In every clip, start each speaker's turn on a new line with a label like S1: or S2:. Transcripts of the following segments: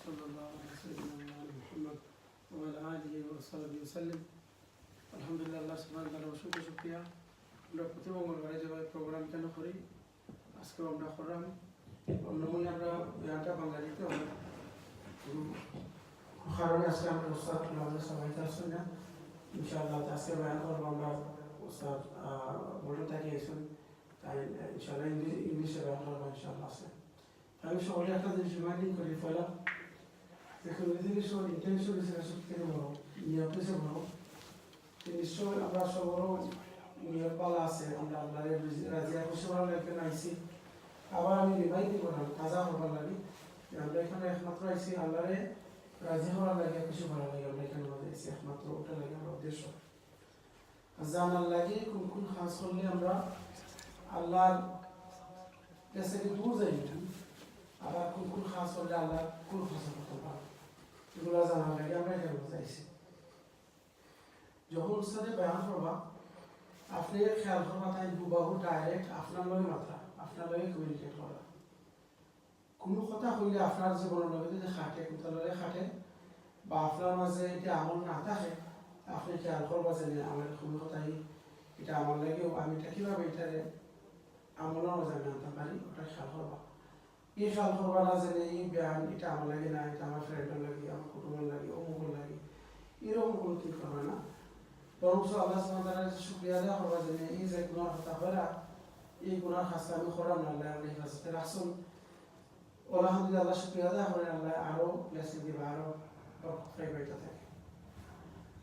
S1: وصلى الله على سيدنا محمد وعلى آله وصحبه وسلم আলহামদুলিল্লাহ আল্লাহ সুবহানাহু ওয়া তাআলা অসংখ্য শুকরিয়া আমরা প্রতি মঙ্গলবারে যেভাবে প্রোগ্রাম কেন করি আজকে আমরা করলাম অন্যমনে আমরা ইয়াটা বাঙালিতে আমরা কারণে আজকে আমরা উস্তাদ আমাদের সবাই আসছেন না ইনশাআল্লাহ আজকে বয়ান করবো আমরা উস্তাদ বলে থাকি এসেছেন তাই ইনশাআল্লাহ ইংলিশে বয়ান করবো ইনশাআল্লাহ আছে আমি সকলে একটা জিনিস রিমাইন্ডিং করি ফেলা দেখুন এই জিনিস ইন্টেনশন হিসেবে সত্যি বড় নিয়ত হিসেবে বড় নিশ্চয় আমরা সবারও নিয়ত পালা আছে আমরা আল্লাহ রাজিয়া খুশি হওয়ার লাগে আইসি আবার আমি রিমাইন্ড করলাম তাজা হবার লাগে আমরা এখানে একমাত্র আইসি আল্লাহরে রাজি হওয়ার লাগে খুশি হওয়ার লাগে আমরা এখানে আইসি একমাত্র ওটা লাগে আমার উদ্দেশ্য জানার লাগে কোন কোন খাস করলে আমরা আল্লাহর কাছে দূর যাই আবার কোন কোন খাস করলে আল্লাহ কোন খাস করতে পারে এগুলো জানার লাগে আমরা এখানে চাইছি যখন উস্তাদে বয়ান করবা আপনি খেয়াল করবা তাই হুবাহু ডাইরেক্ট আপনার লগে মাত্রা আপনার লগে কমিউনিকেট করা কোনো কথা কইলে আপনার জীবনের লগে যদি খাটে কোথা লগে খাটে বা আপনার মাঝে এটা আমল না থাকে আপনি খেয়াল করবা যে আমার কোনো কথাই এটা আমার লাগেও আমি এটা কীভাবে এটারে আমলের মাঝে আমি আনতে পারি ওটা খেয়াল করবা এই খেয়াল করবা না যে এই ব্যায়াম এটা আমার লাগে না এটা আমার ফ্রেন্ডের লাগে আমার কুটুমের লাগে অমুকের লাগে এরকম কোনো ঠিক করবে না বরং আল্লাহ সুবহানাহু ওয়া তাআলার শুকরিয়া আদায় করবা যে এই যে গুনাহ হতা হলা এই গুনাহ খাসা আমি করাম না আল্লাহ আমাকে হেফাজতে রাখছেন আলহামদুলিল্লাহ আল্লাহ শুকরিয়া আদায় করেন আল্লাহ আরও ব্লেসিং দিবা আরও বরকত পাইতে থাকে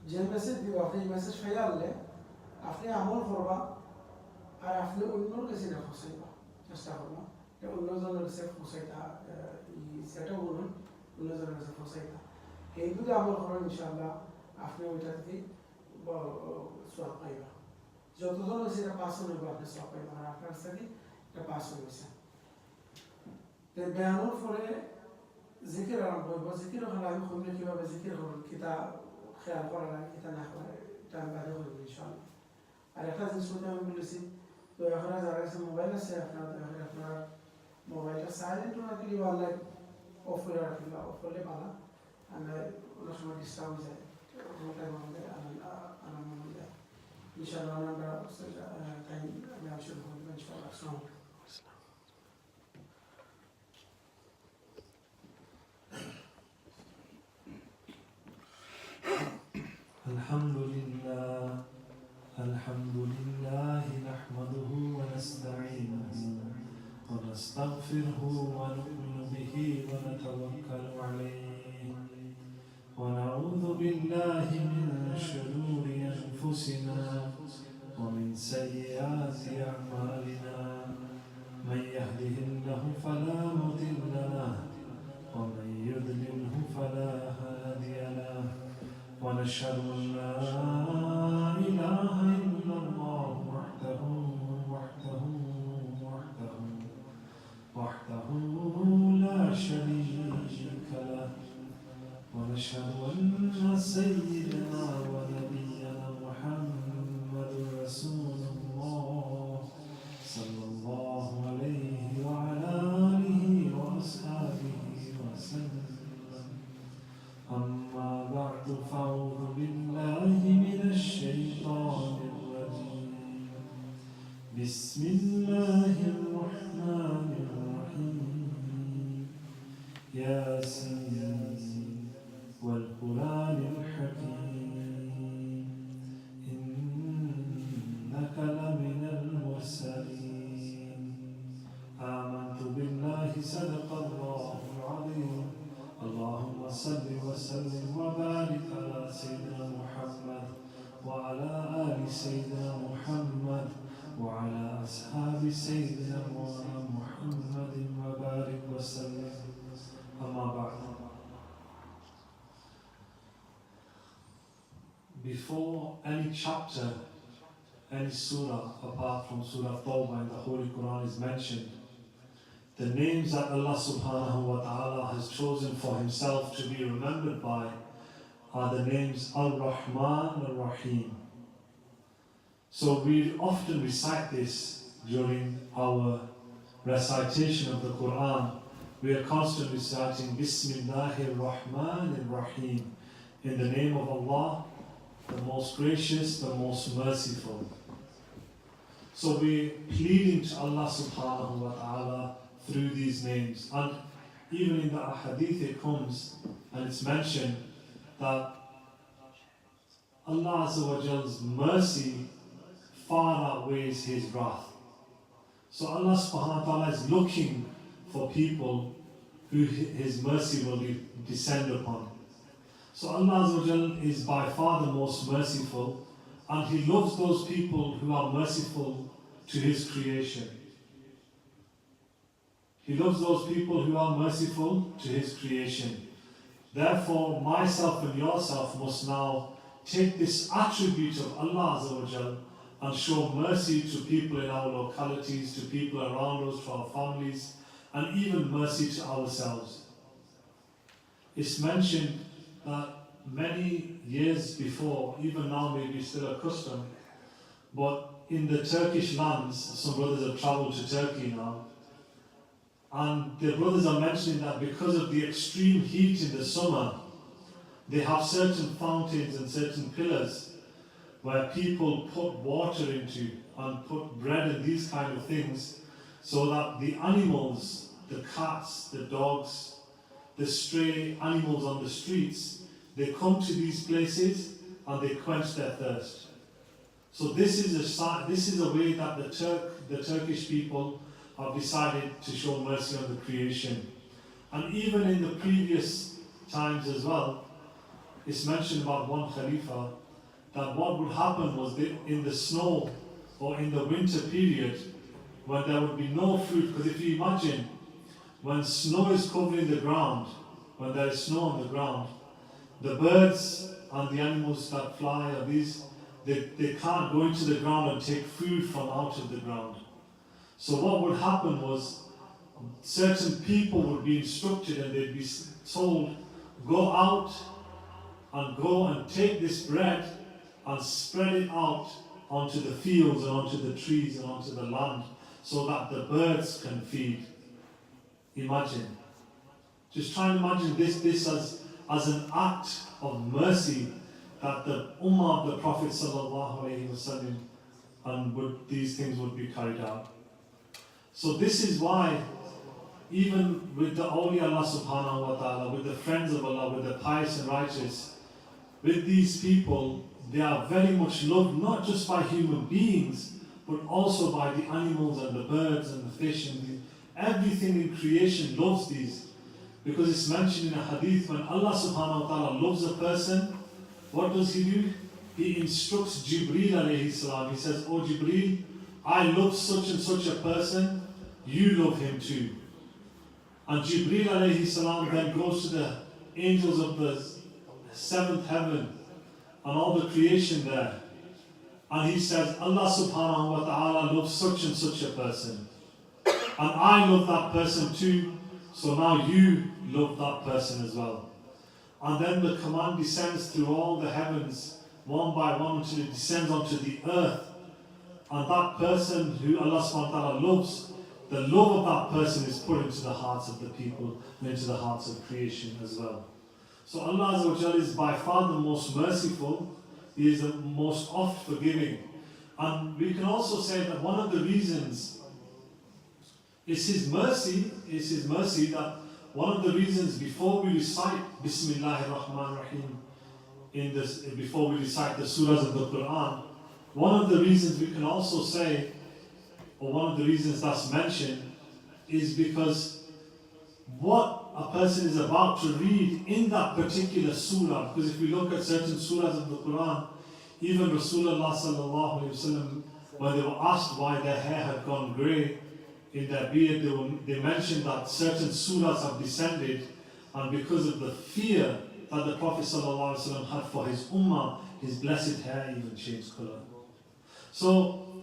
S1: যে মেসেজ দিব আপনি এই মেসেজ পাইয়া আনলে আপনি আমল করবা আর আপনি অন্যর কাছে না ফসাইবা চেষ্টা করবা অন্যজনের কাছে ফসাইতা সেটা বলুন অন্যজনের কাছে ফসাইতা এই দুটো আমল করেন ইনশাআল্লাহ আপনি ওইটা থেকে সওয়াব পাইবা যতজন হয়েছে এটা পাস হইব আপনি সওয়াব পাইবা আর আপনার সাথে এটা পাস হয়েছে তো বয়ানোর ফলে জিকির আরম্ভ হইব জিকির হলে আমি কইলে কীভাবে জিকির করুন কিতা খেয়াল করা লাগে কিতা না করা এটা আমি বাদে করব ইনশাআল্লাহ আর একটা জিনিস আমি বলেছি তো এখন যারা কাছে মোবাইল আছে আপনার মোবাইলটা সাইলেন্ট রাখলে ভালো অফ করে রাখলে অফ করলে ভালো আমি অনেক সময় ডিস্টার্ব হয়ে যায় ইনশাআল্লাহ আমরা টাইম আমি শুরু করবো ইনশাআল্লাহ আসসালামু আলাইকুম
S2: الحمد لله نحمده ونستعينه ونستغفره ونؤمن به ونتوكل عليه ونعوذ بالله من شرور أنفسنا ومن سيئات أعمالنا من يهده الله فلا مضل له ومن يضلله فلا هادي له ونشهد أن لا إله إلا الله وحده لا شريك له ونشهد أن سيدنا ونبينا محمد رسول الله صلى الله عليه وعلى آله وأصحابه وسلم أما بعد فأعوذ بالله من الشيطان الرجيم بسم الله الرحمن الرحيم ياسين والقرآن الحكيم إنك لمن المرسلين آمنت بالله صدق الله العظيم اللهم صل وسلم وبارك على سيدنا محمد وعلى آل سيدنا محمد وعلى أصحاب سيدنا محمد وبارك وسلم أما بعد. Before any chapter, any surah apart from Surah Tawbah in the Holy Quran is mentioned, the names that Allah subhanahu wa ta'ala has chosen for himself to be remembered by are the names Al-Rahman, Al-Rahim. So we often recite this during our recitation of the Quran we are constantly reciting Bismillahir Rahmanir Rahim, in the name of Allah, the most gracious, the most merciful. So we're pleading to Allah subhanahu wa ta'ala through these names. And even in the ahadith it comes and it's mentioned that Allah Azza wa Jal's mercy far outweighs His wrath. So Allah subhanahu wa ta'ala is looking for people who His mercy will descend upon. So Allah Azza wa Jal is by far the most merciful, and He loves those people who are merciful to His creation. He loves those people who are merciful to His creation. Therefore, myself and yourself must now take this attribute of Allah Azza wa Jal and show mercy to people in our localities, to people around us, to our families, and even mercy to ourselves. It's mentioned that many years before, even now maybe still a custom, but in the Turkish lands, some brothers have travelled to Turkey now, and the brothers are mentioning that because of the extreme heat in the summer, they have certain fountains and certain pillars where people put water into and put bread and these kind of things, so that the animals, the cats, the dogs, the stray animals on the streets, they come to these places and they quench their thirst. So this is a way that the Turkish people have decided to show mercy on the creation. And even in the previous times as well, it's mentioned about one Khalifa that what would happen was that in the snow or in the winter period, when there would be no fruit, because if you imagine, when snow is covering the ground, when there is snow on the ground, the birds and the animals that fly are they can't go into the ground and take food from out of the ground. So what would happen was certain people would be instructed and they'd be told, go out and take this bread and spread it out onto the fields and onto the trees and onto the land so that the birds can feed. Imagine. Just try and imagine this as an act of mercy that the Ummah of the Prophet ﷺ and these things would be carried out. So this is why even with the awliya Allah subhanahu wa ta'ala, with the friends of Allah, with the pious and righteous, with these people, they are very much loved not just by human beings, but also by the animals and the birds and the fish and everything in creation loves these. Because it's mentioned in a hadith, when Allah subhanahu wa ta'ala loves a person, what does He do? He instructs Jibreel alayhi salam. He says, "Oh Jibreel, I love such and such a person, you love him too." And Jibreel alayhi salam then goes to the angels of the seventh heaven and all the creation there. And he says, Allah subhanahu wa ta'ala loves such and such a person. And I love that person too, so now you love that person as well. And then the command descends through all the heavens, one by one, until it descends onto the earth. And that person who Allah subhanahu wa ta'ala loves, the love of that person is put into the hearts of the people and into the hearts of creation as well. So Allah Azza wa Jalla is by far the most merciful. He is the most oft forgiving. And we can also say that one of the reasons is His mercy that one of the reasons before we recite Bismillahir Rahmanir Rahim before we recite the surahs of the Quran, one of the reasons we can also say, or one of the reasons that's mentioned, is because what a person is about to read in that particular surah, because if we look at certain surahs of the Quran, even Rasulullah sallallahu alaihi wasallam, when they were asked why their hair had gone grey in their beard, they mentioned that certain surahs have descended, and because of the fear that the Prophet sallallahu alaihi wasallam had for his ummah, his blessed hair even changed colour. So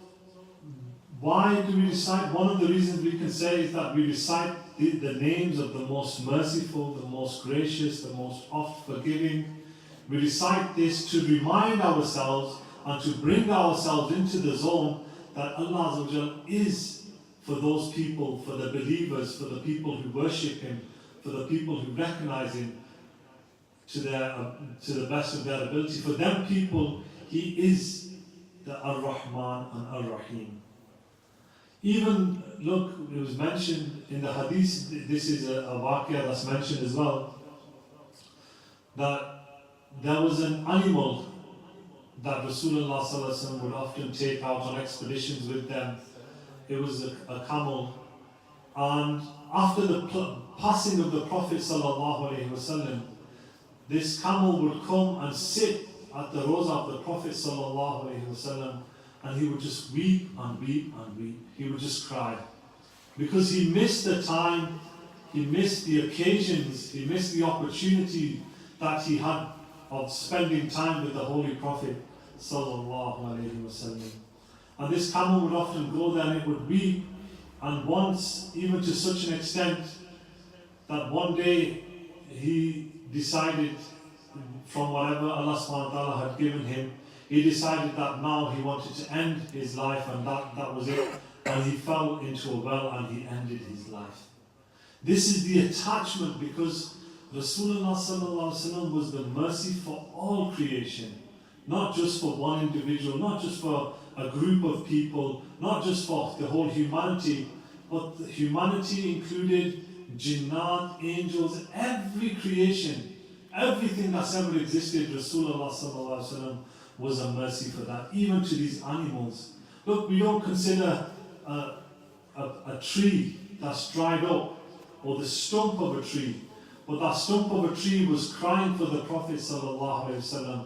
S2: why do we recite? One of the reasons we can say is that we recite the names of the most merciful, the most gracious, the most oft forgiving. We recite this to remind ourselves and to bring ourselves into the zone that Allah Azza wa Jal is for those people, for the believers, for the people who worship him, for the people who recognize him to the best of their ability. For them people, he is the Ar-Rahman and Ar-Rahim. Even, look, it was mentioned in the hadith, this is a waqia that's mentioned as well, that there was an animal that Rasulullah sallallahu alaihi wasallam would often take out on expeditions with them. It was a camel. And after the passing of the Prophet sallallahu alaihi wasallam, this camel would come and sit at the rosa of the Prophet sallallahu alaihi wasallam, and he would just weep and weep and weep. He would just cry. Because he missed the time, he missed the occasions, he missed the opportunity that he had of spending time with the Holy Prophet sallallahu alaihi wasallam. And this camel would often go there and it would weep, and once, even to such an extent that one day he decided, from whatever Allah subhanahu wa ta'ala had given him, he decided that now he wanted to end his life, and that was it. And he fell into a well and he ended his life. This is the attachment, because Rasulullah sallallahu alaihi wasallam was the mercy for all creation, not just for one individual, not just for a group of people, not just for the whole humanity, but the humanity included jinnat, angels, every creation, everything that's ever existed. Rasulullah sallallahu alaihi wasallam was a mercy for that, even to these animals. Look, we don't consider a tree that's dried up, or the stump of a tree, but that stump of a tree was crying for the Prophet sallallahu alaihi wasallam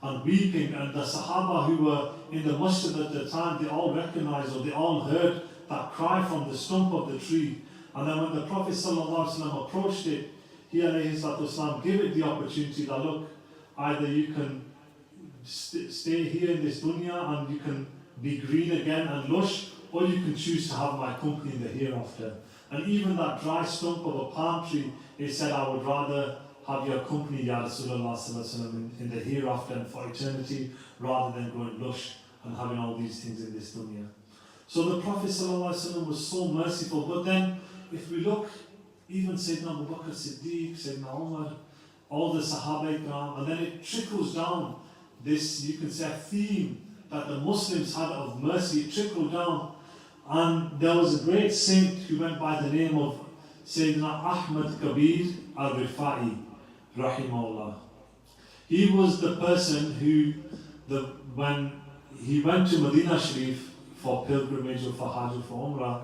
S2: and weeping, and the Sahaba who were in the masjid at the time, they all recognized, or they all heard that cry from the stump of the tree. And then when the Prophet sallallahu alaihi wasallam approached it, he alayhi salatu wasallam gave it the opportunity that, look, either you can stay here in this dunya and you can be green again and lush, or you can choose to have my company in the hereafter. And even that dry stump of a palm tree, it said, I would rather have your company, Ya Rasulullah sallallahu alaihi wasallam, in the hereafter and for eternity, rather than going lush and having all these things in this dunya. So the Prophet sallallahu alaihi wasallam was so merciful. But then, if we look, even Sayyidina Abu Bakr Siddiq, Sayyidina Umar, all the Sahaba Ikram, and then it trickles down, this, you can say, a theme that the Muslims had of mercy. It trickled down. And there was a great saint who went by the name of Sayyidina Ahmad Kabir al-Rifa'i, rahimahullah. He was the person who, when he went to Medina Sharif for pilgrimage or for Hajj or for Umrah,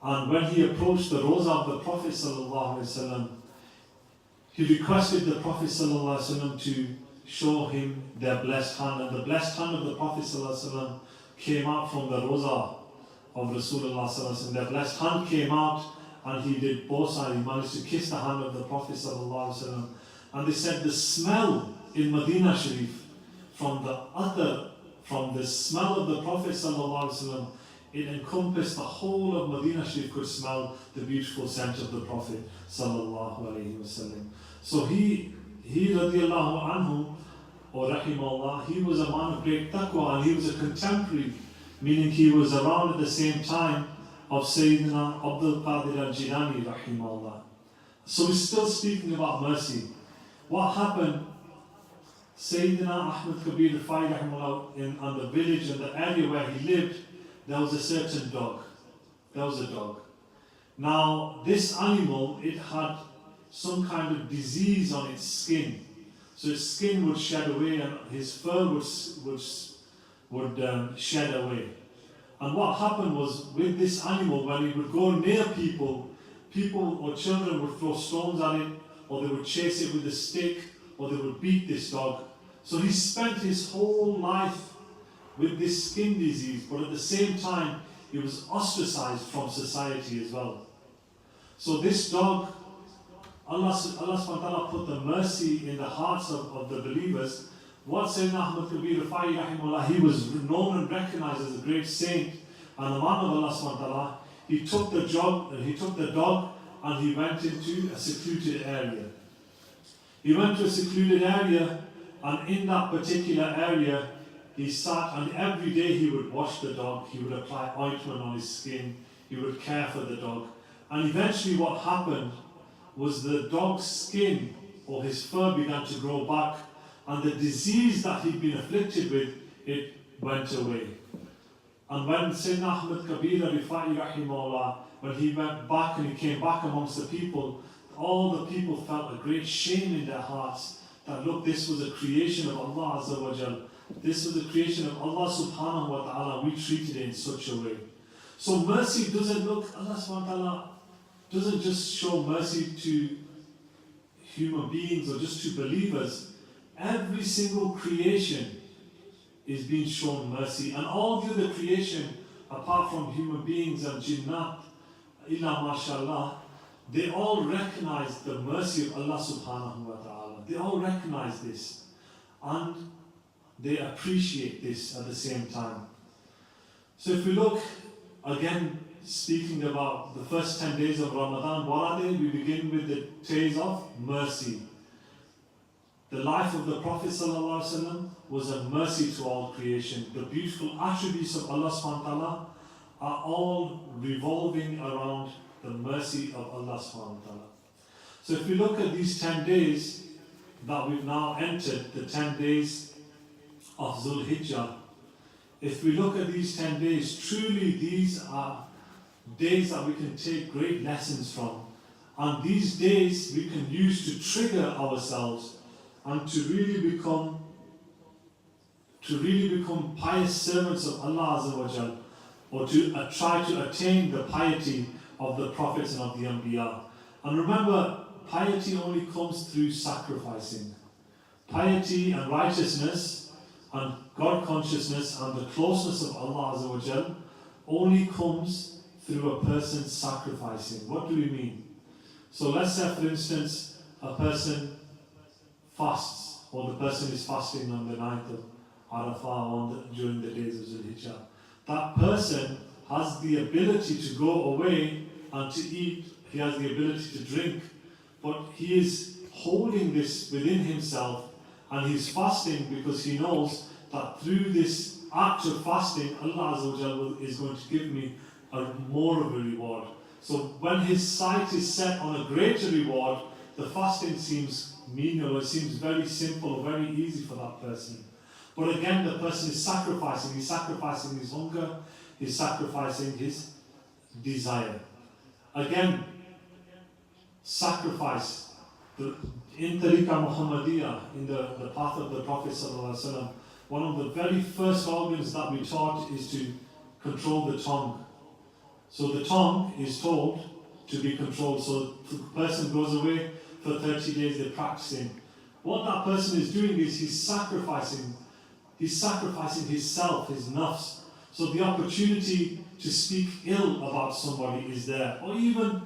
S2: and when he approached the rosa of the Prophet sallallahu alaihi wasallam, he requested the Prophet sallallahu alaihi wasallam to show him their blessed hand, and the blessed hand of the Prophet sallallahu alaihi wasallam came out from the rosa of Rasulullah sallallahu alaihi wasallam. Their blessed hand came out, and he did both sides. He managed to kiss the hand of the Prophet sallallahu alaihi wasallam. And they said the smell in Medina Sharif from the smell of the Prophet sallallahu alaihi wasallam, it encompassed the whole of Medina Sharif could smell the beautiful scent of the Prophet sallallahu alaihi wasallam. So he radiallahu anhu, or rahimahullah, he was a man of great taqwa, and he was a contemporary, meaning he was around at the same time of Sayyidina Abdul Qadir al-Jilani rahimahullah. So we're still speaking about mercy. What happened? Sayyidina Ahmad Kabir al-Rifa'i rahimahullah, on the village, in the area where he lived, there was a certain dog. There was a dog. Now, this animal, it had some kind of disease on its skin. So its skin would shed away and his fur would shed away. And what happened was, with this animal, when it would go near people or children would throw stones at it, or they would chase it with a stick, or they would beat this dog. So he spent his whole life with this skin disease, but at the same time, he was ostracized from society as well. So this dog, Allah subhanahu wa ta'ala put the mercy in the hearts of the believers. What Sayyidina Ahmad Kabir al-Rifa'i rahimahullah, he was known and recognized as a great saint and a man of Allah subhanahu wa ta'ala. He took the dog and he went into a secluded area. He went to a secluded area, and in that particular area, he sat, and every day he would wash the dog, he would apply ointment on his skin, he would care for the dog. And eventually what happened was the dog's skin or his fur began to grow back, and the disease that he'd been afflicted with, it went away. And when Sayyidina Ahmad Kabir Rifai Rahimahullah, when he went back and he came back amongst the people, all the people felt a great shame in their hearts that look, this was a creation of Allah Azza wa Jal. This was a creation of Allah Subhanahu wa Ta'ala. We treated it in such a way. So mercy doesn't look, Allah Subhanahu wa Ta'ala doesn't just show mercy to human beings or just to believers. Every single creation is being shown mercy. And all the other creation, apart from human beings and jinnat, illa mashallah, they all recognize the mercy of Allah Subhanahu wa Ta'ala. They all recognize this. And they appreciate this at the same time. So if we look, again, speaking about the first 10 days of Ramadan, what are they? We begin with the days of mercy. The life of the Prophet ﷺ was a mercy to all creation. The beautiful attributes of Allah subhanahu wa ta'ala are all revolving around the mercy of Allah subhanahu wa ta'ala. So if we look at these 10 days that we've now entered, the 10 days of Dhul Hijjah, if we look at these 10 days, truly these are days that we can take great lessons from. And these days we can use to trigger ourselves and to really become pious servants of Allah Azza wa Jal, or to try to attain the piety of the prophets and of the Anbiya. And remember, piety only comes through sacrificing. Piety and righteousness and God consciousness and the closeness of Allah Azza wa Jal only comes through a person sacrificing. What do we mean? So let's say, for instance, a person fasts, or the person is fasting on the 9th of Arafah during the days of Dhul Hijjah. That person has the ability to go away and to eat, he has the ability to drink, but he is holding this within himself, and he's fasting because he knows that through this act of fasting, Allah Azza wa Jalla is going to give me more of a reward. So when his sight is set on a greater reward, the fasting seems menial, it seems very simple, very easy for that person. But again, the person is sacrificing. He's sacrificing his hunger, he's sacrificing his desire. Again, sacrifice. In Tariqa Muhammadiyah, in the path of the Prophet ﷺ, one of the very first organs that we taught is to control the tongue. So the tongue is told to be controlled. So the person goes away for 30 days, they're practicing. What that person is doing is he's sacrificing himself, his nafs. So the opportunity to speak ill about somebody is there, or even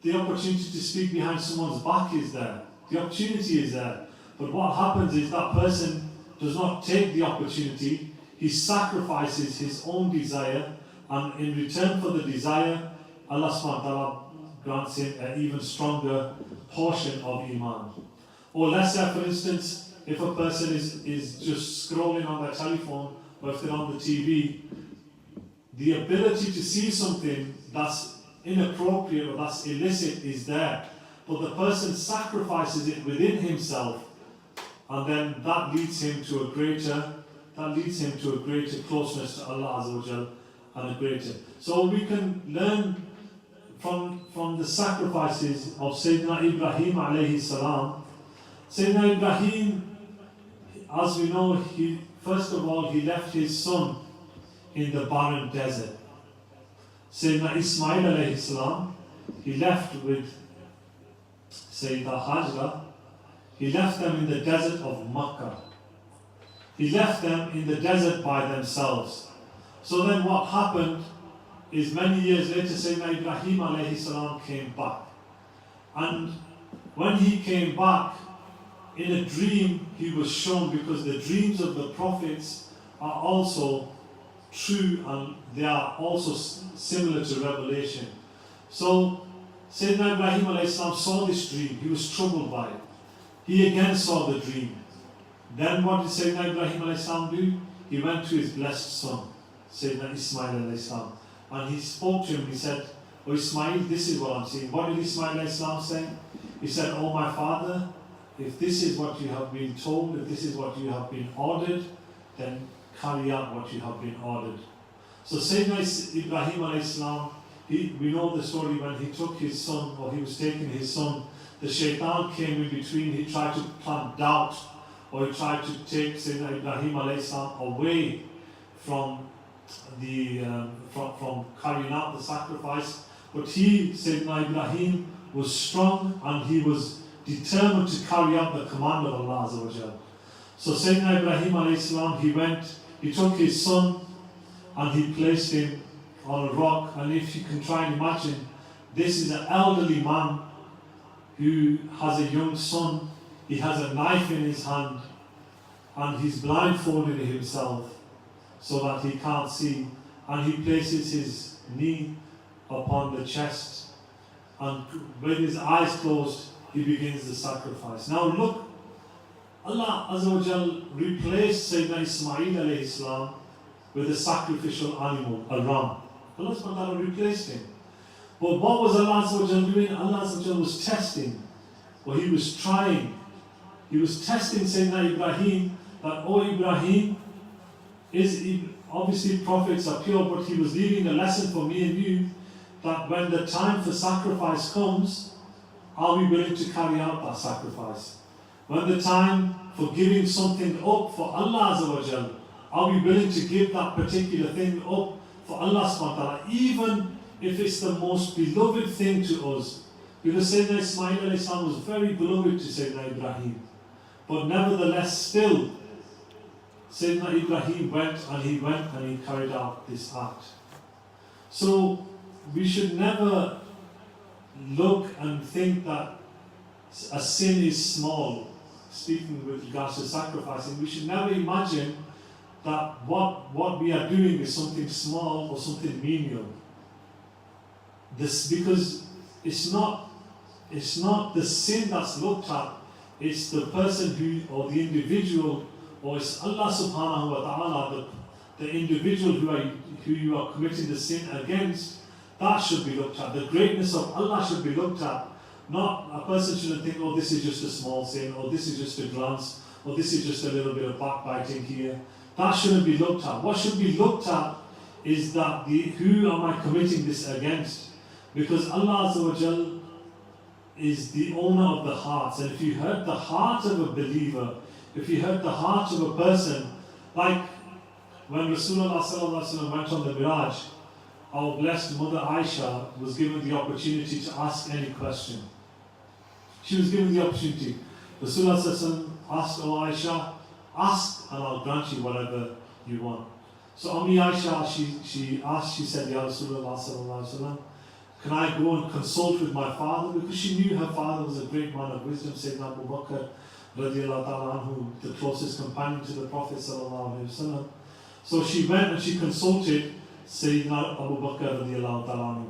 S2: the opportunity to speak behind someone's back is there. The opportunity is there. But what happens is that person does not take the opportunity, he sacrifices his own desire, and in return for the desire, Allah subhanahu wa ta'ala grants him an even stronger portion of Iman. Or let's say, for instance, if a person is just scrolling on their telephone, or if they're on the TV, the ability to see something that's inappropriate or that's illicit is there, but the person sacrifices it within himself, and then that leads him to a greater closeness to Allah Azza wa Jal, and a greater. So we can learn from the sacrifices of Sayyidina Ibrahim alayhi salam. Sayyidina Ibrahim, as we know, first of all he left his son in the barren desert. Sayyidina Ismail alayhi salam, he left with Sayyida Hajra, he left them in the desert of Makkah. He left them in the desert by themselves. So then what happened is many years later, Sayyidina Ibrahim alayhi salam came back. And when he came back, in a dream he was shown, because the dreams of the prophets are also true and they are also similar to revelation. So Sayyidina Ibrahim alayhi salam saw this dream, he was troubled by it. He again saw the dream. Then what did Sayyidina Ibrahim alayhi salam do? He went to his blessed son, Sayyidina Ismail alayhi salam, and he spoke to him. He said, "Oh Ismail, this is what I'm seeing." What did Ismail alayhi salam say? He said, "Oh my father, if this is what you have been told, if this is what you have been ordered, then carry out what you have been ordered." So Sayyidina Ibrahim alayhi salam, we know the story when he took his son, or he was taking his son, the shaitan came in between. He tried to plant doubt, or he tried to take Sayyidina Ibrahim alayhi salam away from from carrying out the sacrifice. But Sayyidina Ibrahim, was strong and he was determined to carry out the command of Allah Azza wa Jal. So Sayyidina Ibrahim alayhi salam, he took his son and he placed him on a rock. And if you can try and imagine, this is an elderly man who has a young son. He has a knife in his hand and he's blindfolded himself so that he can't see. And he places his knee upon the chest, and with his eyes closed, he begins the sacrifice. Now look, Allah Azza wa Jal replaced Sayyidina Ismail alayhi salam with a sacrificial animal, a ram. Allah subhanahu wa ta'ala replaced him. But what was Allah Azza wa Jal doing? Allah Azza wa Jal was testing, or he was trying. He was testing Sayyidina Ibrahim, that, "Oh Ibrahim, obviously prophets are pure," but he was leaving a lesson for me and you, that when the time for sacrifice comes, are we willing to carry out that sacrifice? When the time for giving something up for Allah Azza wa Jal, are we willing to give that particular thing up for Allah subhanahu wa ta'ala, even if it's the most beloved thing to us? Because Sayyidina Ismail alayhi salam was very beloved to Sayyidina Ibrahim. But nevertheless, still, Sayyidina Ibrahim went and he carried out this act. So we should never look and think that a sin is small. Speaking with regards to sacrificing, we should never imagine that what we are doing is something small or something menial. Because it's not the sin that's looked at, it's the person who, or the individual, or it's Allah subhanahu wa ta'ala, the individual who you are committing the sin against. That should be looked at. The greatness of Allah should be looked at. Not a person shouldn't think, "Oh, this is just a small sin," or "This is just a glance," or "This is just a little bit of backbiting here." That shouldn't be looked at. What should be looked at is that who am I committing this against? Because Allah Azza wa Jal is the owner of the hearts. And if you hurt the heart of a believer, if you hurt the heart of a person, like when Rasulullah sallallahu alaihi wasallam went on the Miraj, our blessed mother Aisha was given the opportunity to ask any question. She was given the opportunity. Rasulullah sallallahu alaihi wasallam asked, "Oh Aisha, ask and I'll grant you whatever you want." So Aisha, she said, "Ya Rasulullah sallallahu alaihi wasallam, can I go and consult with my father?" Because she knew her father was a great man of wisdom, Sayyidina Abu Bakr radiallahu ta'ala anhu, the closest companion to the Prophet sallallahu alaihi wasallam. So she went and she consulted Sayyidina Abu Bakr radiallahu ta'ala anhu.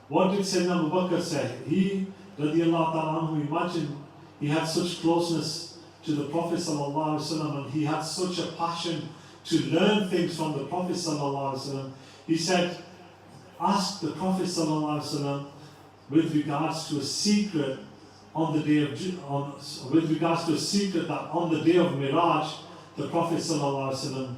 S2: What did Sayyidina Abu Bakr say? He radiallahu ta'ala anhu, imagine, he had such closeness to the Prophet sallallahu alaihi wasallam, and he had such a passion to learn things from the Prophet sallallahu alaihi wasallam. He said, "Ask the Prophet sallallahu alaihi wasallam with regards to a secret on the day of with regards to a secret that on the day of Miraj, the Prophet sallallahu alaihi wasallam,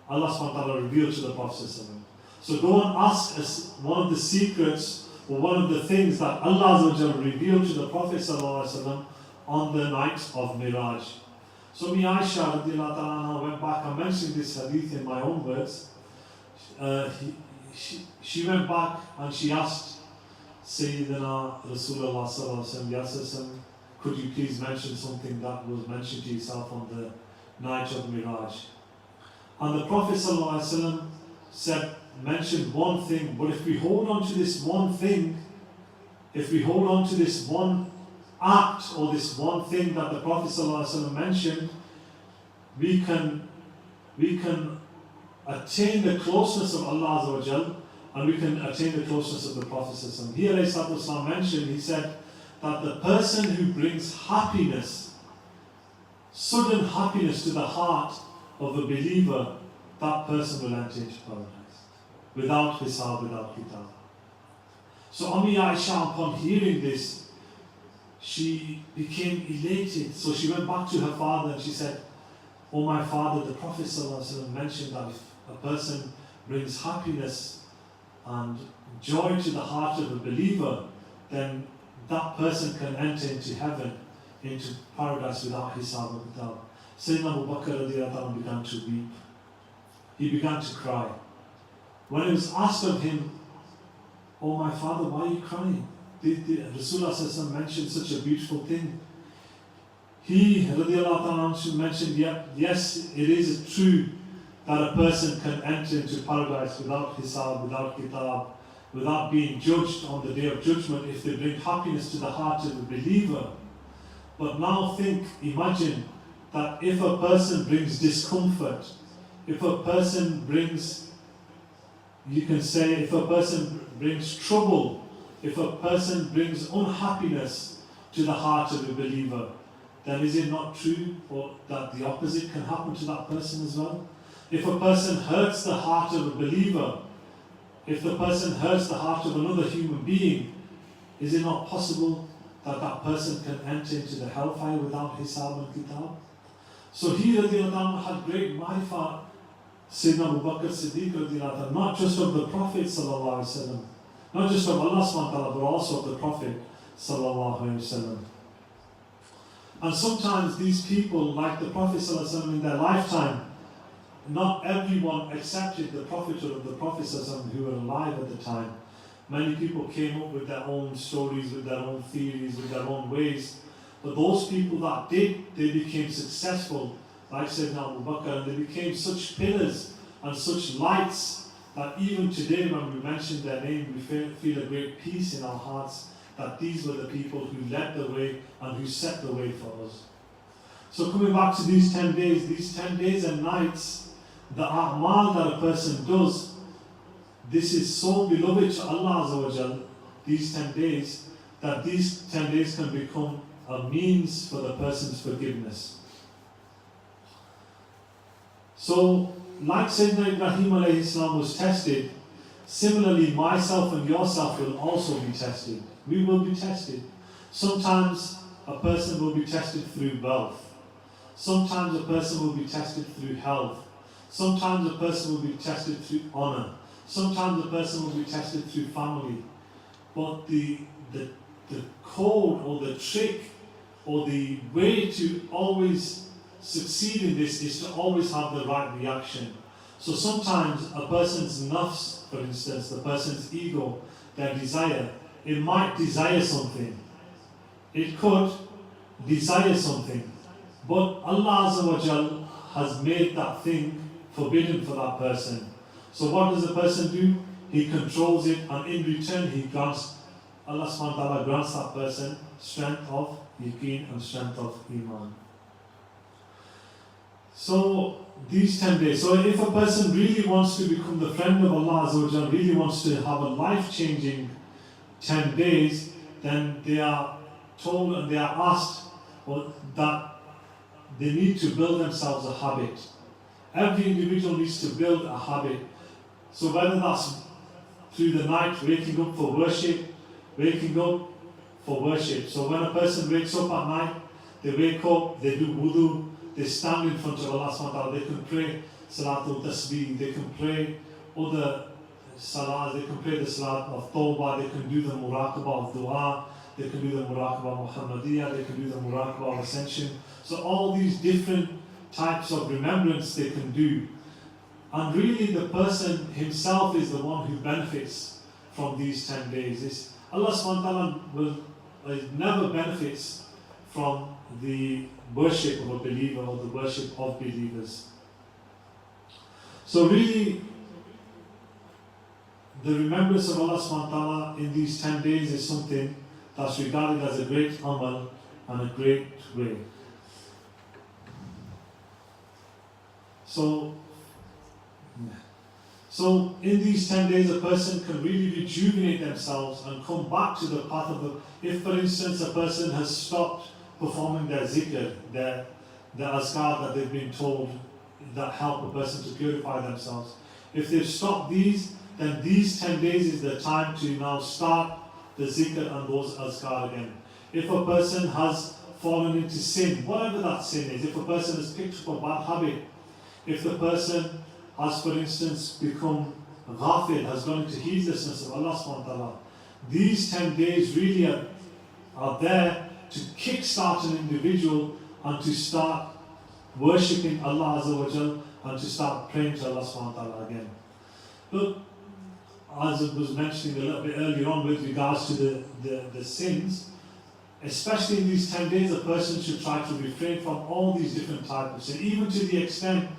S2: Allah subhanahu wa ta'ala revealed to the Prophet sallallahu alaihi wasallam. So go and ask us one of the secrets or one of the things that Allah Azza wa Jalla revealed to the Prophet sallallahu alaihi wasallam on the night of Miraj." So Aisha radiallahu ta'ala went back. I mentioned this hadith in my own words. She went back and she asked Sayyidina Rasulullah sallallahu alaihi wasallam, "Could you please mention something that was mentioned to yourself on the night of Miraj?" And the Prophet sallallahu alaihi wasallam mentioned one thing, but if we hold on to this one thing, if we hold on to this one act or this one thing that the Prophet sallallahu alaihi wasallam mentioned, we can attain the closeness of Allah Azza wa Jal, and we can attain the closeness of the Prophet sallallahu alaihi wasallam. Here Alayhi mentioned, he said that the person who brings happiness, sudden happiness to the heart of a believer, that person will enter into paradise. without hisab, without kitab. So Aisha, upon hearing this, she became elated. So she went back to her father and she said, "Oh my father, the Prophet ﷺ mentioned that if a person brings happiness and joy to the heart of a believer, then that person can enter into heaven, into paradise without hisab and kitab." Sayyidina Abu Bakr radiallahu anhu began to weep. He began to cry. When it was asked of him, "Oh my father, why are you crying?" The Rasulullah ﷺ mentioned such a beautiful thing. He radiallahu anhu mentioned, yes, it is true that a person can enter into paradise without hisab, without kitab, without being judged on the day of judgment if they bring happiness to the heart of a believer. But now imagine that if a person brings discomfort, if a person brings, if a person brings trouble, if a person brings unhappiness to the heart of a believer, then is it not true or that the opposite can happen to that person as well? If a person hurts the heart of a believer, if the person hurts the heart of another human being, is it not possible that that person can enter into the hellfire without hisab and kitab? So he radiallahu anhu had great ma'rifah, Sayyidina Abu Bakr Siddiq radiallahu anhu, not just of the Prophet sallallahu alaihi wasallam, not just of Allah subhanahu wa ta'ala, but also of the Prophet sallallahu alaihi wasallam. And sometimes these people, like the Prophet sallallahu alaihi wasallam in their lifetime, not everyone accepted the prophethood of the Prophet sallallahu alaihi wasallam who were alive at the time. Many people came up with their own stories, with their own theories, with their own ways. But those people that did, they became successful, like Sayyidina Abu Bakr, and they became such pillars and such lights that even today when we mention their name, we feel a great peace in our hearts that these were the people who led the way and who set the way for us. So coming back to these 10 days and nights, the a'mal that a person does, this is so beloved to Allah Azza wa Jal, these 10 days, that these 10 days can become a means for the person's forgiveness. So, like Sayyidina Ibrahim alayhi salam was tested, similarly myself and yourself will also be tested. We will be tested. Sometimes a person will be tested through wealth. Sometimes a person will be tested through health. Sometimes a person will be tested through honor. Sometimes a person will be tested through family. But the code or the trick or the way to always succeed in this is to always have the right reaction. So sometimes a person's nafs, for instance, the person's ego, their desire, it might desire something. It could desire something. But Allah Azza wa Jal has made that thing forbidden for that person. So what does the person do? He controls it, and in return he grants, Allah subhanahu wa ta'ala grants that person strength of yaqeen and strength of iman. So these 10 days, so if a person really wants to become the friend of Allah Azza wa Jal, really wants to have a life-changing 10 days, then they are told and they are asked that they need to build themselves a habit. Every individual needs to build a habit. So whether that's through the night, waking up for worship. So when a person wakes up at night, they wake up, they do wudu, they stand in front of Allah subhanahu wa ta'ala, they can pray Salatul Tasbih, they can pray other salahs, they can pray the Salat of Tawbah, they can do the Muraqabah of Dua, they can do the Muraqabah Muhammadiyah, they can do the Muraqabah of Ascension. So all these different types of remembrance they can do. And really the person himself is the one who benefits from these 10 days. Allah subhanahu wa ta'ala never benefits from the worship of a believer or the worship of believers. So really, the remembrance of Allah subhanahu wa ta'ala in these 10 days is something that's regarded as a great amal and a great way. So in these 10 days a person can really rejuvenate themselves and come back to the path of the... If for instance a person has stopped performing their zikr, their azkar that they've been told that help a person to purify themselves. If they've stopped these, then these 10 days is the time to now start the zikr and those azkar again. If a person has fallen into sin, whatever that sin is, if a person has picked up a bad habit, if the person has, for instance, become ghafil, has gone into heedlessness of Allah subhanahu wa ta'ala, these 10 days really are there to kickstart an individual and to start worshipping Allah Azza wa Jal and to start praying to Allah subhanahu wa ta'ala again. But as it was mentioning a little bit earlier on with regards to the sins, especially in these 10 days, a person should try to refrain from all these different types of sin, even to the extent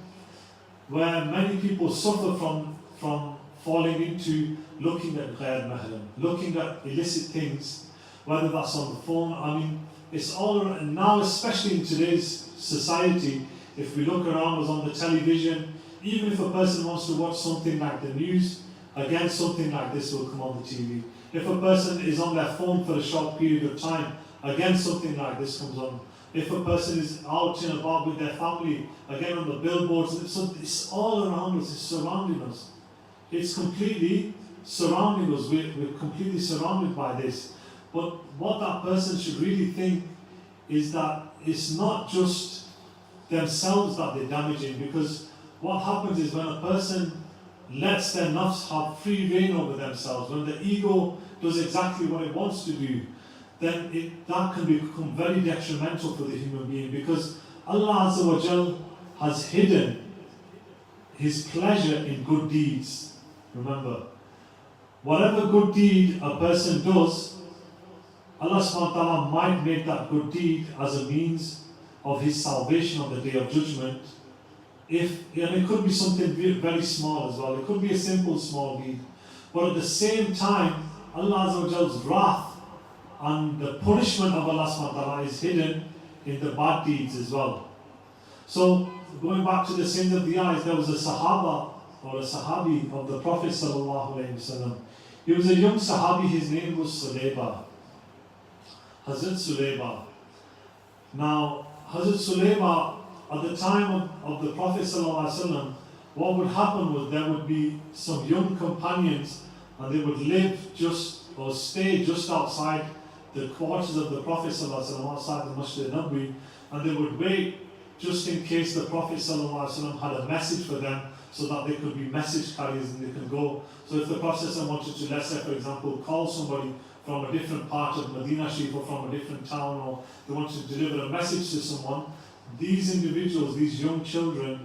S2: where many people suffer from falling into looking at ghair mahram, looking at illicit things, whether that's on the phone. I mean, it's all around now, especially in today's society. If we look around us on the television, even if a person wants to watch something like the news, again something like this will come on the TV. If a person is on their phone for a short period of time, again something like this comes on. If a person is out and about with their family, again on the billboards, so it's all around us, it's surrounding us. It's completely surrounding us, we're completely surrounded by this. But what that person should really think is that it's not just themselves that they're damaging, because what happens is when a person lets their nafs have free reign over themselves, when the ego does exactly what it wants to do, then that can become very detrimental for the human being, because Allah Azza wa Jal has hidden His pleasure in good deeds. Remember, whatever good deed a person does, Allah subhanahu wa ta'ala might make that good deed as a means of his salvation on the Day of Judgment. And it could be something very small as well. It could be a simple small deed. But at the same time, Allah Azza wa Jal's wrath and the punishment of Allah subhanahu wa ta'ala is hidden in the bad deeds as well. So, going back to the sins of the eyes, there was a Sahaba or a Sahabi of the Prophet sallallahu alaihi wasallam. He was a young Sahabi, his name was Sulayba. Hazrat Sulayba. Now, Hazrat Sulayba, at the time of the Prophet ﷺ, what would happen was there would be some young companions and they would live or stay just outside the quarters of the Prophet ﷺ, outside the Masjid al-Nabawi, and they would wait just in case the Prophet ﷺ had a message for them, so that they could be message carriers and they could go. So if the Prophet ﷺ wanted to, let's say for example, call somebody from a different part of Medina Sharif or from a different town, or they wanted to deliver a message to someone, these individuals, these young children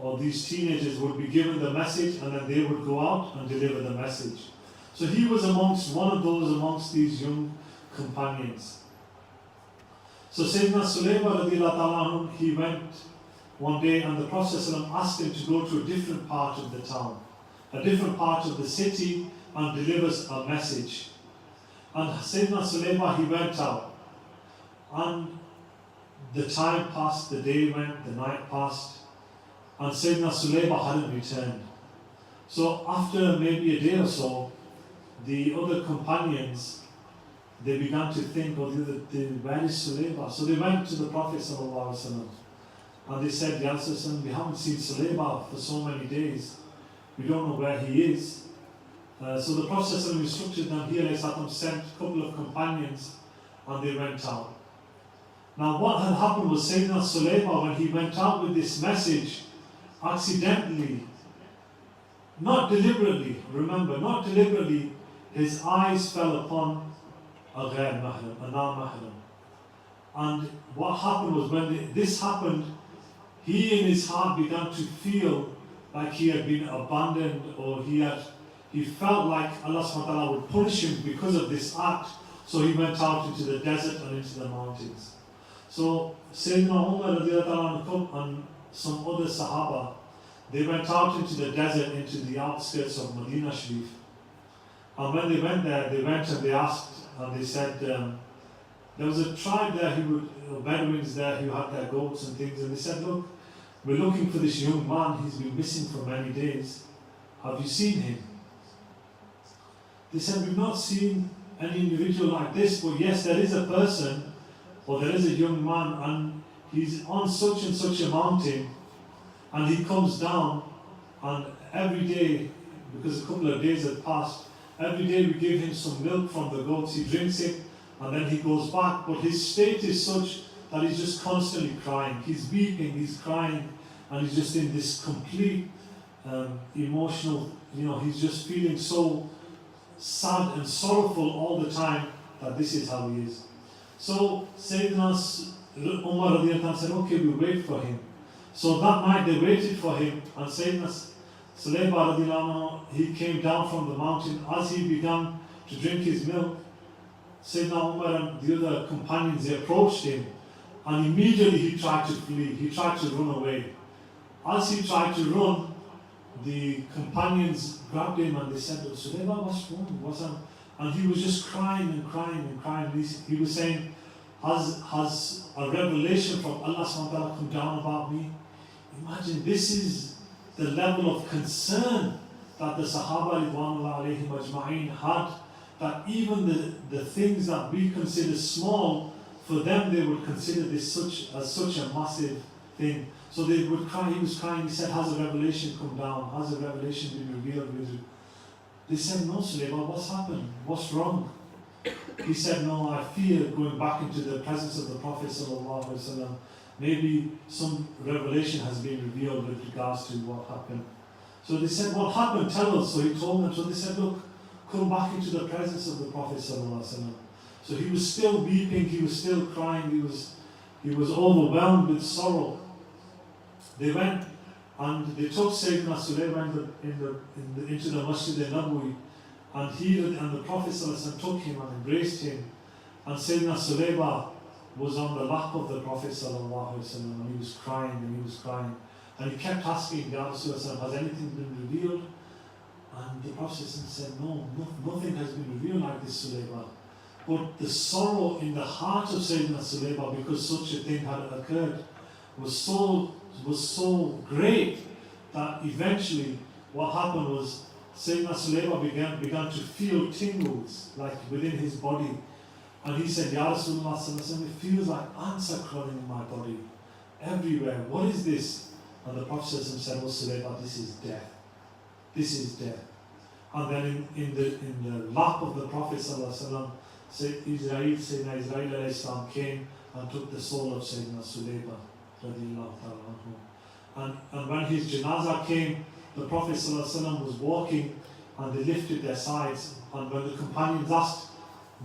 S2: or these teenagers would be given the message and then they would go out and deliver the message. So he was one of those amongst these young companions. So Sayyidina Sulayba radiallahu ta'ala, he went one day and the Prophet asked him to go to a different part of the town, a different part of the city, and delivers a message. And Sayyidina Sulayba, he went out, and the time passed, the day went, the night passed, and Sayyidina Sulayba hadn't returned. So after maybe a day or so, the other companions, they began to think, where is Sulayba? So they went to the Prophet ﷺ, and they said, Ya Rasulullah, we haven't seen Sulayba for so many days. We don't know where he is. So the Prophet ﷺ instructed them, he sent a couple of companions and they went out. Now what had happened was Sayyidina Sulayba, when he went out with this message, accidentally, not deliberately, remember, not deliberately, his eyes fell upon a ghair mahram, a non-mahram. And what happened was, when this happened, he in his heart began to feel like he had been abandoned, or he felt like Allah subhanahu wa ta'ala would punish him because of this act. So he went out into the desert and into the mountains. So Sayyidina Umar radiallahu anhu and some other Sahaba, they went out into the desert, into the outskirts of Medina Sharif. And when they went there, they went and they asked, and they said, there was a tribe there, Bedouins there, who had their goats and things, and they said, look, we're looking for this young man, he's been missing for many days. Have you seen him? They said, we've not seen any individual like this, but yes, there is a person, or there is a young man, and he's on such and such a mountain, and he comes down, and every day because a couple of days had passed. Every day we give him some milk from the goats, he drinks it, and then he goes back. But his state is such that he's just constantly crying. He's weeping, he's crying, and he's just in this complete emotional, he's just feeling so sad and sorrowful all the time that this is how he is. So Sayyidina Umar radiallahu anhu said, okay, we'll wait for him. So that night they waited for him, and Sayyidina Sulayba radiallahu anhu, he came down from the mountain. As he began to drink his milk, Sayyidina Umar and the other companions, they approached him, and immediately he tried to flee, he tried to run away. As he tried to run, the companions grabbed him and they said, Sulayba, what's wrong? And he was just crying and crying and crying. He was saying, has a revelation from Allah subhanahu wa ta'ala come down about me? Imagine, this is the level of concern that the Sahaba ridwanullah alayhim ajma'in had, that even the things that we consider small, for them they would consider this such a massive thing. So they would cry, he was crying, he said, has a revelation come down? Has a revelation been revealed with you? They said, no, Sulayba, what's happened? What's wrong? He said, no, I fear going back into the presence of the Prophet sallallahu alaihi wasallam. Maybe some revelation has been revealed with regards to what happened. So they said, what happened? Tell us. So he told them. So they said, look, come back into the presence of the Prophet sallallahu alaihi wasallam. So he was still weeping, he was still crying, he was overwhelmed with sorrow. They went and they took Sayyidina Sulayba into the Masjid al-Nabawi, and the Prophet ﷺ took him and embraced him, and Sayyidina Sulayba was on the lap of the Prophet ﷺ, and he was crying and he was crying, and he kept asking, Ya Rasulullah, has anything been revealed? And the Prophet ﷺ said, no, nothing has been revealed like this, Sulayba. But the sorrow in the heart of Sayyidina Sulayba, because such a thing had occurred, was so great that eventually what happened was Sayyidina Sulayba began to feel tingles like within his body, and he said, Ya Rasulullah, it feels like ants are crawling in my body everywhere. What is this? And the Prophet said, oh Sulayba, this is death. This is death. And then in the lap of the Prophet Sayyidina Israel came and took the soul of Sayyidina Sulayba. And when his janazah came, the Prophet ﷺ was walking and they lifted their sides, and when the companions asked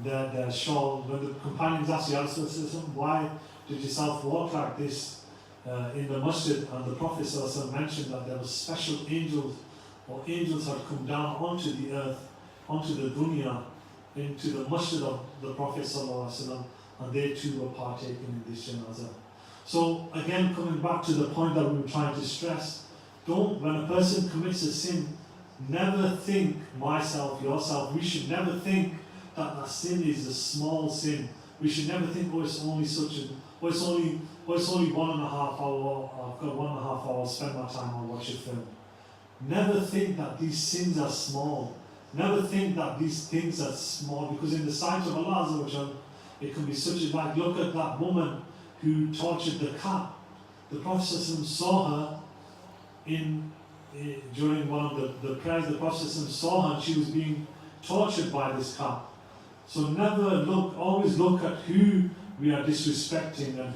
S2: their shawl, when the companions asked Ya Rasulullah, why did yourself walk like this in the masjid, and the Prophet ﷺ mentioned that there were special angels, or angels had come down onto the earth, onto the dunya, into the masjid of the Prophet ﷺ, and they too were partaking in this janazah. So again, coming back to the point that we were trying to stress, when a person commits a sin, never think myself, yourself. We should never think that sin is a small sin. We should never think, it's only it's only 1.5 hours, I've got 1.5 hours, I'll spend my time on watch a film. Never think that these sins are small. Never think that these things are small, because in the sight of Allah, it can be such a, like, look at that woman who tortured the cat. The Prophet saw her during one of the prayers. The Prophet saw her and she was being tortured by this cat. So always look at who we are disrespecting and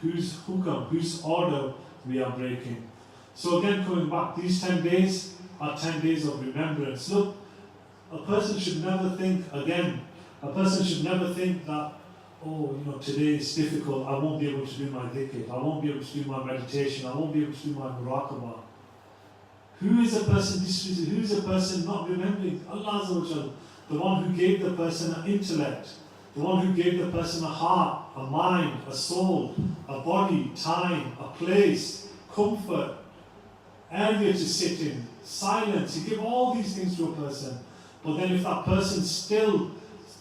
S2: whose hukam, whose order we are breaking. So again, coming back, these 10 days are 10 days of remembrance. Look, a person should never think that, today is difficult, I won't be able to do my dhikr, I won't be able to do my meditation, I won't be able to do my muraqabah. Who is a person not remembering? Allah Azza wa Jal, the one who gave the person an intellect, the one who gave the person a heart, a mind, a soul, a body, time, a place, comfort, area to sit in, silence. He gave all these things to a person. But then if that person still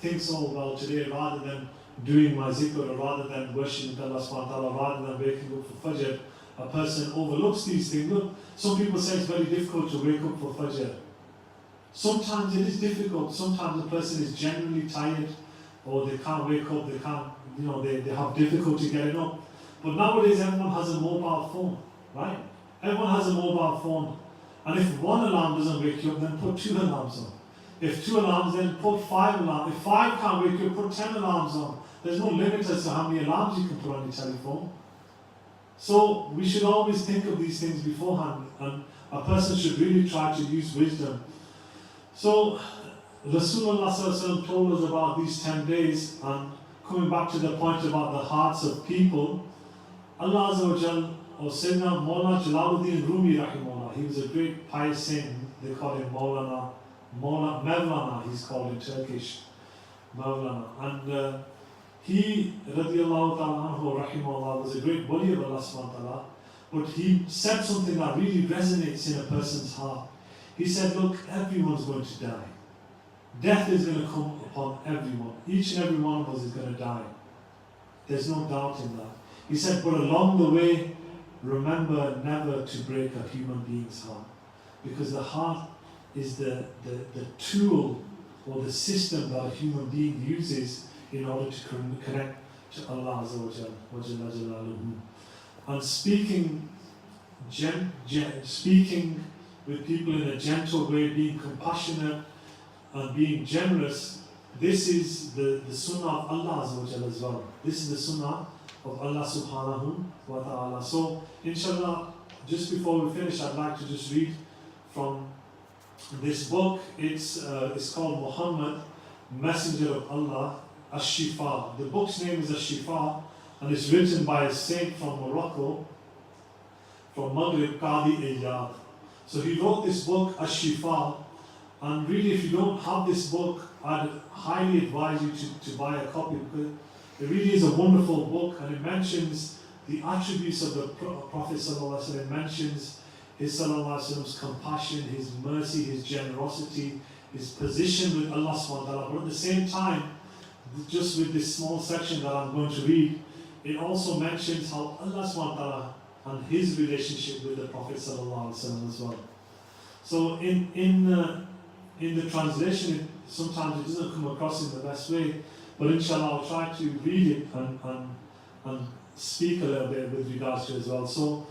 S2: thinks, today rather than doing my zikr, or rather than worshiping Allah subhanahu wa ta'ala, rather than waking up for Fajr, a person overlooks these things. Look, some people say it's very difficult to wake up for Fajr. Sometimes it is difficult. Sometimes the person is genuinely tired, or they can't wake up, they have difficulty getting up. But nowadays everyone has a mobile phone, right? Everyone has a mobile phone. And if one alarm doesn't wake you up, then put 2 alarms on. If 2 alarms, then put 5 alarms. If 5 can't wake you up, put 10 alarms on. There's no limit as to how many alarms you can put on your telephone. So we should always think of these things beforehand, and a person should really try to use wisdom. So Rasulullah ﷺ told us about these 10 days, and coming back to the point about the hearts of people, Allah Azza wa Jal, or Sayyidina Mawlana Jalaluddin Rumi Rahimahullah, he was a great pious saint. They call him Mevlana, he's called in Turkish, Mevlana. And he, radiallahu ta'ala anhu, rahimahullah, was a great wali of Allah subhanahu wa ta'ala, but he said something that really resonates in a person's heart. He said, look, everyone's going to die. Death is going to come upon everyone. Each and every one of us is going to die. There's no doubt in that. He said, but along the way, remember never to break a human being's heart. Because the heart is the tool or the system that a human being uses in order to connect to Allah Azza wa Jalla. And speaking with people in a gentle way, being compassionate and being generous, this is the sunnah of Allah Azza wa Jalla as well. This is the sunnah of Allah subhanahu wa ta'ala. So, inshallah, just before we finish, I'd like to just read from this book. It's called Muhammad, Messenger of Allah, Ash-Shifa. The book's name is Ash-Shifa, and it's written by a saint from Morocco, from Maghrib, Qadi Iyad. So he wrote this book, Ash-Shifa, and really if you don't have this book, I'd highly advise you to buy a copy, because it really is a wonderful book, and it mentions the attributes of the Prophet ﷺ. It mentions his ﷺ's compassion, his mercy, his generosity, his position with Allah subhanahu wa ta'ala. But at the same time, just with this small section that I'm going to read, it also mentions how Allah subhanahu wa ta'ala and his relationship with the Prophet ﷺ as well. So in the translation, sometimes it doesn't come across in the best way, but inshallah I'll try to read it and speak a little bit with regards to it as well. So